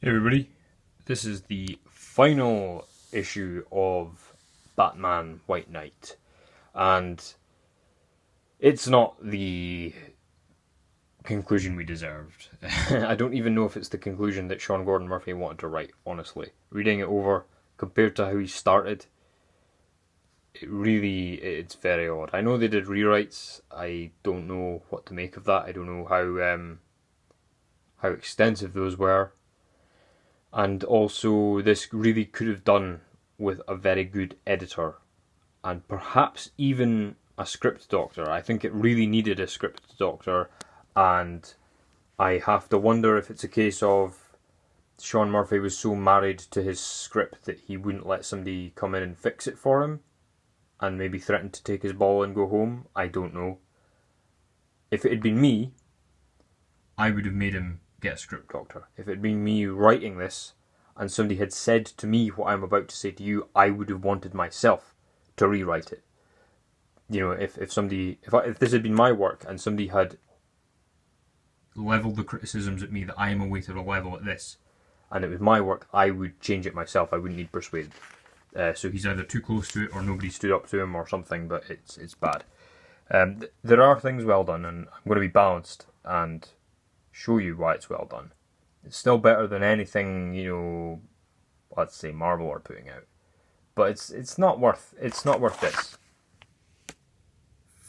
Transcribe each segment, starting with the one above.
Hey everybody, this is the final issue of Batman White Knight, and it's not the conclusion we deserved. I don't even know if it's the conclusion that Sean Gordon Murphy wanted to write, honestly. Reading it over, compared to how he started, it's very odd. I know they did rewrites, I don't know what to make of that, I don't know how extensive those were. And also, this really could have done with a very good editor and perhaps even a script doctor. I think it really needed a script doctor, and I have to wonder if it's a case of Sean Murphy was so married to his script that he wouldn't let somebody come in and fix it for him and maybe threatened to take his ball and go home. I don't know. If it had been me, I would have made him get a script doctor. If it had been me writing this and somebody had said to me what I'm about to say to you, I would have wanted myself to rewrite it. You know, if this had been my work and somebody had leveled the criticisms at me that I am a way to a level at this, and it was my work, I would change it myself. I wouldn't need persuaded. So he's either too close to it or nobody stood up to him or something, but it's bad. There are things well done, and I'm going to be balanced and show you why it's well done. It's still better than anything, let's say Marvel are putting out. But it's not worth this.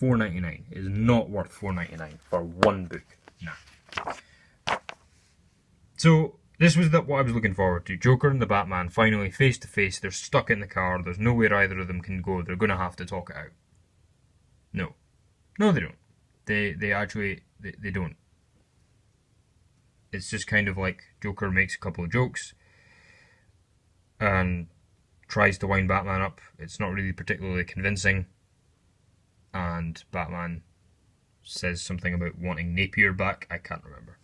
$4.99 is not worth $4.99 for one book. Nah. So this was what I was looking forward to. Joker and the Batman finally face to face. They're stuck in the car. There's nowhere either of them can go. They're going to have to talk it out. No, they don't. They don't. It's just kind of like Joker makes a couple of jokes and tries to wind Batman up. It's not really particularly convincing. And Batman says something about wanting Napier back. I can't remember.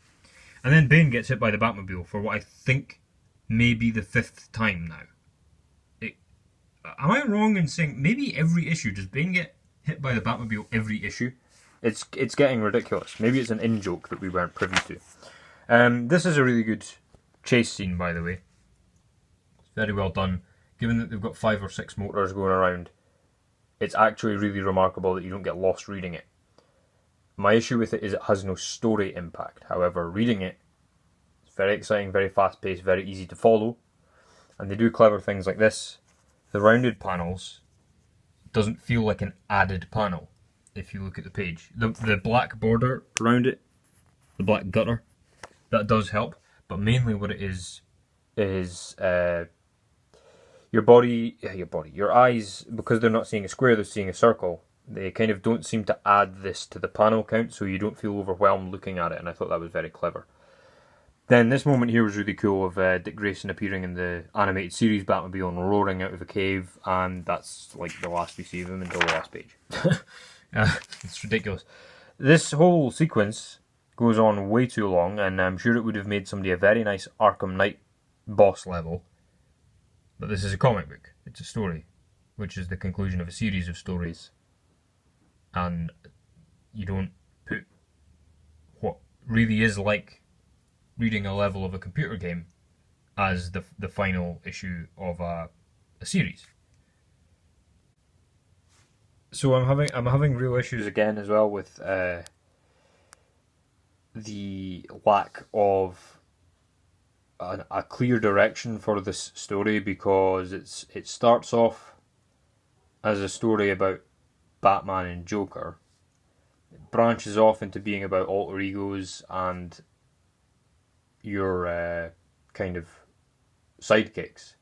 And then Bane gets hit by the Batmobile for what I think may be the 5th time now. Am I wrong in saying maybe every issue? Does Bane get hit by the Batmobile every issue? It's getting ridiculous. Maybe it's an in-joke that we weren't privy to. This is a really good chase scene, by the way. It's very well done. Given that they've got 5 or 6 motors going around, it's actually really remarkable that you don't get lost reading it. My issue with it is it has no story impact. However, reading it, it's very exciting, very fast-paced, very easy to follow. And they do clever things like this. The rounded panels doesn't feel like an added panel if you look at the page. The black border around it, the black gutter, that does help, but mainly what it is your eyes, because they're not seeing a square, they're seeing a circle. They kind of don't seem to add this to the panel count, so you don't feel overwhelmed looking at it, and I thought that was very clever. Then this moment here was really cool of Dick Grayson appearing in the animated series Batmobile and roaring out of a cave, and that's like the last we see of him until the last page. It's ridiculous. This whole sequence goes on way too long, and I'm sure it would have made somebody a very nice Arkham Knight boss level. But this is a comic book. It's a story, which is the conclusion of a series of stories. And you don't put what really is like reading a level of a computer game as the final issue of a series. So I'm having real issues again as well with the lack of a clear direction for this story, because it starts off as a story about Batman and Joker. It branches off into being about alter egos and your kind of sidekicks,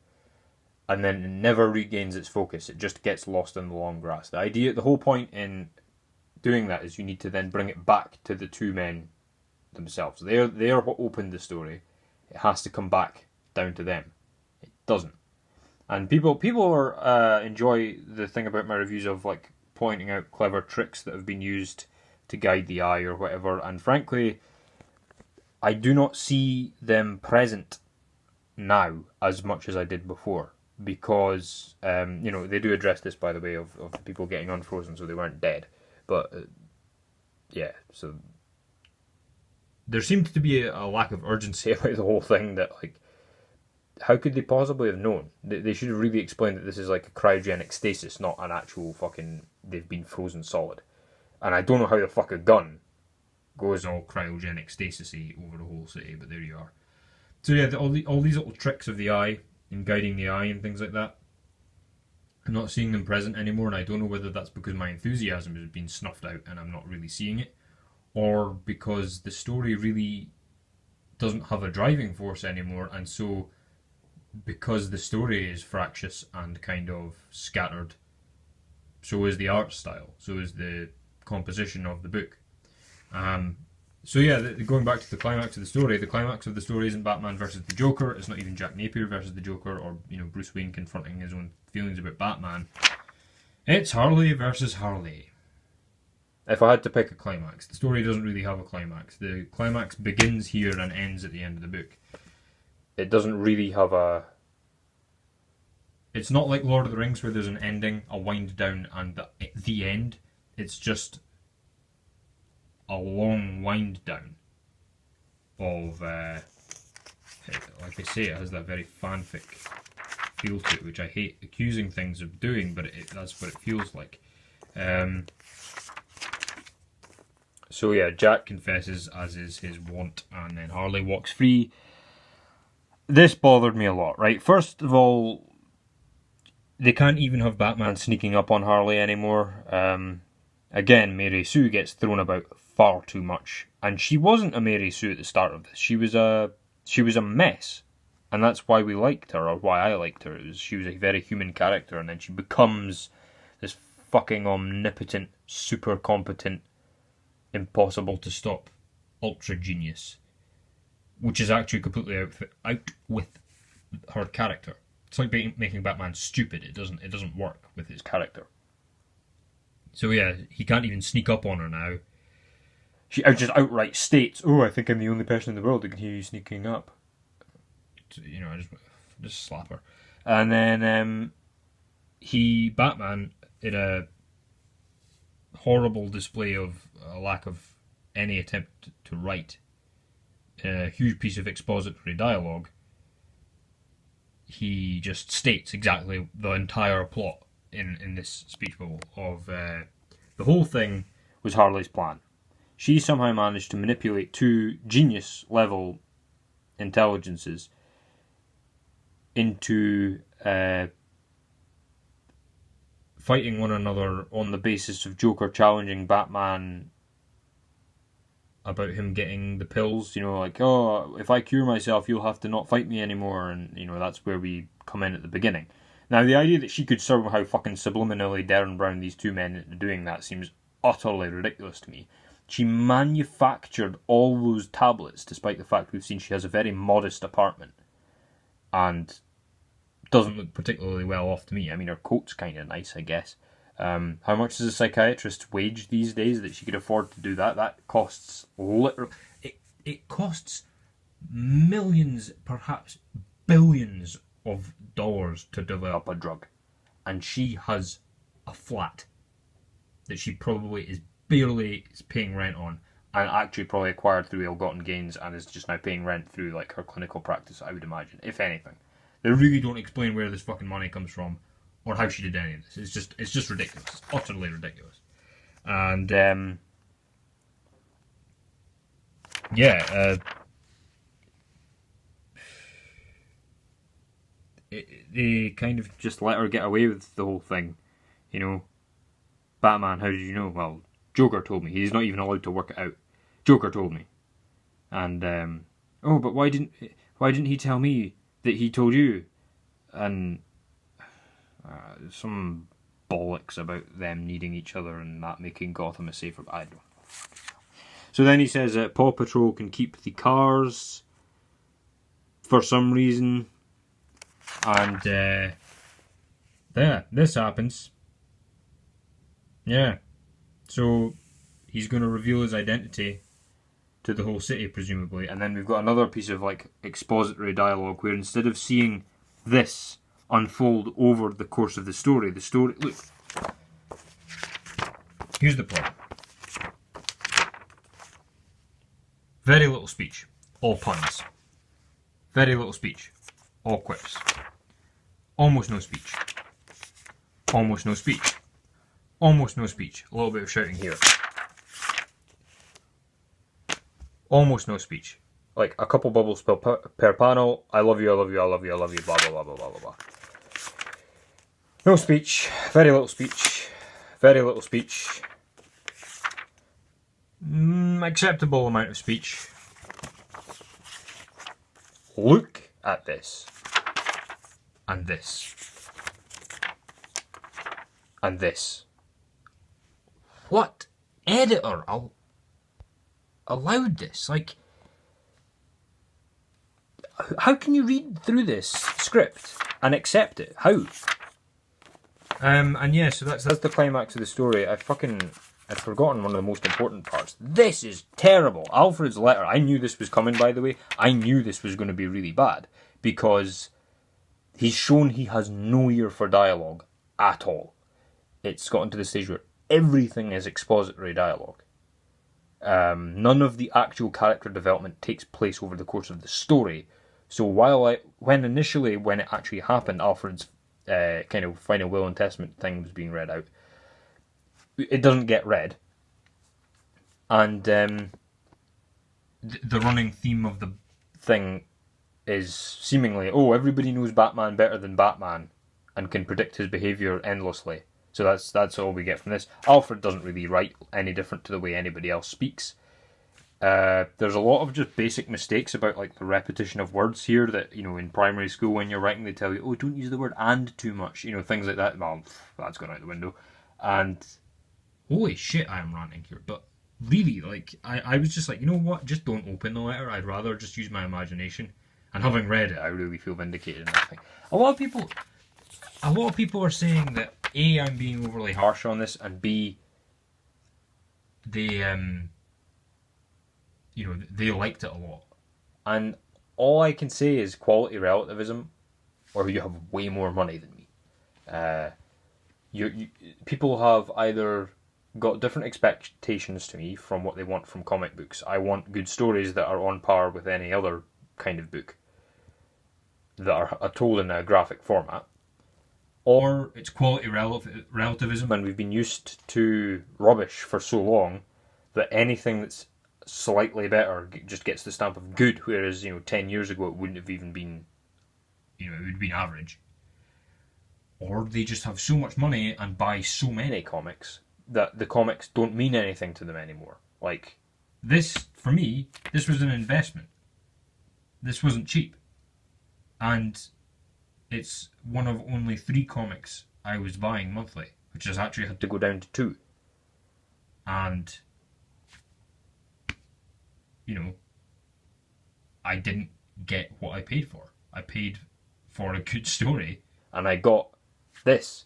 and then it never regains its focus. It just gets lost in the long grass. The whole point in doing that is you need to then bring it back to the two men themselves. They're what opened the story. It has to come back down to them. It doesn't. And people are enjoy the thing about my reviews of like pointing out clever tricks that have been used to guide the eye or whatever. And frankly, I do not see them present now as much as I did before, because they do address this, by the way, of people getting unfrozen so they weren't dead. But so there seemed to be a lack of urgency about the whole thing, that like how could they possibly have known? They should have really explained that this is like a cryogenic stasis, not an actual fucking they've been frozen solid. And I don't know how the fuck a gun goes all cryogenic stasis-y over the whole city, but there you are. So yeah, all these little tricks of the eye and guiding the eye and things like that, I'm not seeing them present anymore, and I don't know whether that's because my enthusiasm has been snuffed out and I'm not really seeing it, or because the story really doesn't have a driving force anymore, and so because the story is fractious and kind of scattered, so is the art style, so is the composition of the book. So yeah, going back to the climax of the story isn't Batman versus the Joker. It's not even Jack Napier versus the Joker, or Bruce Wayne confronting his own feelings about Batman. It's Harley versus Harley. If I had to pick a climax, the story doesn't really have a climax. The climax begins here and ends at the end of the book. It doesn't really have a... It's not like Lord of the Rings where there's an ending, a wind down, and the end. It's just a long wind down of, like I say, it has that very fanfic feel to it, which I hate accusing things of doing, but that's what it feels like. So yeah, Jack confesses, as is his wont, and then Harley walks free. This bothered me a lot, right? First of all, they can't even have Batman sneaking up on Harley anymore. Again, Mary Sue gets thrown about far too much, and she wasn't a Mary Sue at the start of this. She was a mess, and that's why we liked her, or why I liked her. She was a very human character, and then she becomes this fucking omnipotent, super competent, impossible to stop ultra genius, which is actually completely out with her character. It's like making Batman stupid. It doesn't work with his character. So yeah, he can't even sneak up on her now. She just outright states, "Oh, I think I'm the only person in the world that can hear you sneaking up." I just slap her. And then Batman, in a horrible display of a lack of any attempt to write, a huge piece of expository dialogue, he just states exactly the entire plot in this speech bubble of the whole thing was Harley's plan. She somehow managed to manipulate two genius-level intelligences into fighting one another on the basis of Joker challenging Batman about him getting the pills. Like, oh, if I cure myself, you'll have to not fight me anymore. And, that's where we come in at the beginning. Now, the idea that she could somehow fucking subliminally Darren Brown these two men into doing that seems utterly ridiculous to me. She manufactured all those tablets, despite the fact we've seen she has a very modest apartment. And doesn't look particularly well off to me. I mean, her coat's kind of nice, I guess. How much is a psychiatrist's wage these days that she could afford to do that? That costs literally... It costs millions, perhaps billions of dollars to develop a drug. And she has a flat that she probably is barely paying rent on, and actually probably acquired through ill-gotten gains, and is just now paying rent through like her clinical practice, I would imagine, if anything. They really don't explain where this fucking money comes from, or how she did any of this. It's just ridiculous. It's utterly ridiculous. And they kind of just let her get away with the whole thing. Batman, how did you know? Well, Joker told me. He's not even allowed to work it out. Joker told me. And oh, but why didn't he tell me that he told you? And some bollocks about them needing each other and that making Gotham a safer... I don't know. So then he says that Paw Patrol can keep the cars for some reason. And this happens. Yeah. So he's going to reveal his identity to the whole city, presumably. And then we've got another piece of like expository dialogue where instead of seeing this unfold over the course of the story... Look. Here's the plot. Very little speech. All puns. Very little speech. all quips. Almost no speech. Almost no speech. Almost no speech. A little bit of shouting here. Almost no speech. Like a couple bubbles per panel. I love you, I love you, I love you, I love you, blah, blah, blah, blah, blah, blah. No speech. Very little speech. Very little speech. Acceptable amount of speech. Look at this. And this. And this. What editor allowed this? Like, how can you read through this script and accept it? How? And yeah, so that's the climax of the story. I'd forgotten one of the most important parts. This is terrible. Alfred's letter. I knew this was coming, by the way. I knew this was going to be really bad because he's shown he has no ear for dialogue at all. It's gotten to the stage where everything is expository dialogue. None of the actual character development takes place over the course of the story. So when it actually happened, Alfred's kind of final will and testament thing was being read out, it doesn't get read. And the running theme of the thing is seemingly, everybody knows Batman better than Batman and can predict his behaviour endlessly. So that's all we get from this. Alfred doesn't really write any different to the way anybody else speaks. There's a lot of just basic mistakes about like the repetition of words here that, in primary school when you're writing they tell you, don't use the word and too much, things like that. Well, that's gone out the window. And holy shit, I am ranting here. But really, like, I was just like, you know what, just don't open the letter. I'd rather just use my imagination. And having read it, I really feel vindicated in that thing. A lot of people are saying that A, I'm being overly harsh on this, and B, they liked it a lot. And all I can say is quality relativism, or you have way more money than me. People have either got different expectations to me from what they want from comic books. I want good stories that are on par with any other kind of book that are told in a graphic format. Or it's quality relativism, and we've been used to rubbish for so long that anything that's slightly better just gets the stamp of good, whereas 10 years ago it wouldn't have even been, it would have been average. Or they just have so much money and buy so many comics that the comics don't mean anything to them anymore. Like, this, for me, this was an investment. This wasn't cheap. And it's one of only 3 comics I was buying monthly, which has actually had to go down to 2. And, I didn't get what I paid for. I paid for a good story, and I got this.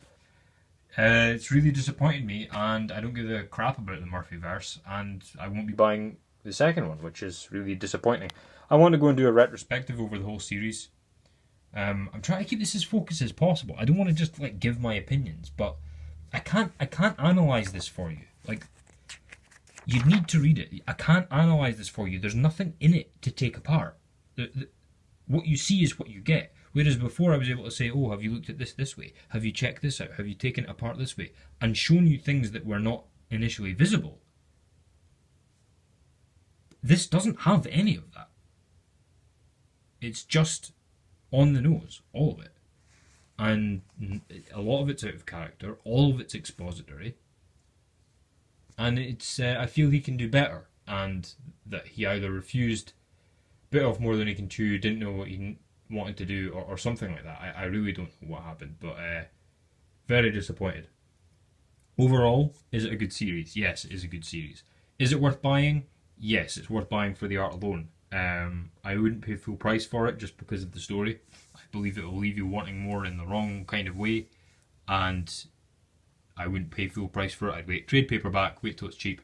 It's really disappointed me, and I don't give a crap about the Murphyverse, and I won't be buying the second one, which is really disappointing. I want to go and do a retrospective over the whole series. I'm trying to keep this as focused as possible. I don't want to just give my opinions, but I can't analyse this for you. You need to read it. I can't analyse this for you. There's nothing in it to take apart. What you see is what you get. Whereas before I was able to say, have you looked at this way? Have you checked this out? Have you taken it apart this way? And shown you things that were not initially visible. This doesn't have any of that. It's just on the nose, all of it. And a lot of it's out of character, all of it's expository. And it's I feel he can do better, and that he either refused, bit off more than he can chew, didn't know what he wanted to do, or something like that. I really don't know what happened, but very disappointed. Overall, is it a good series? Yes, it is a good series. Is it worth buying? Yes, it's worth buying for the art alone. I wouldn't pay full price for it just because of the story. I believe it will leave you wanting more in the wrong kind of way, and I wouldn't pay full price for it. I'd wait, trade paperback, wait till it's cheap,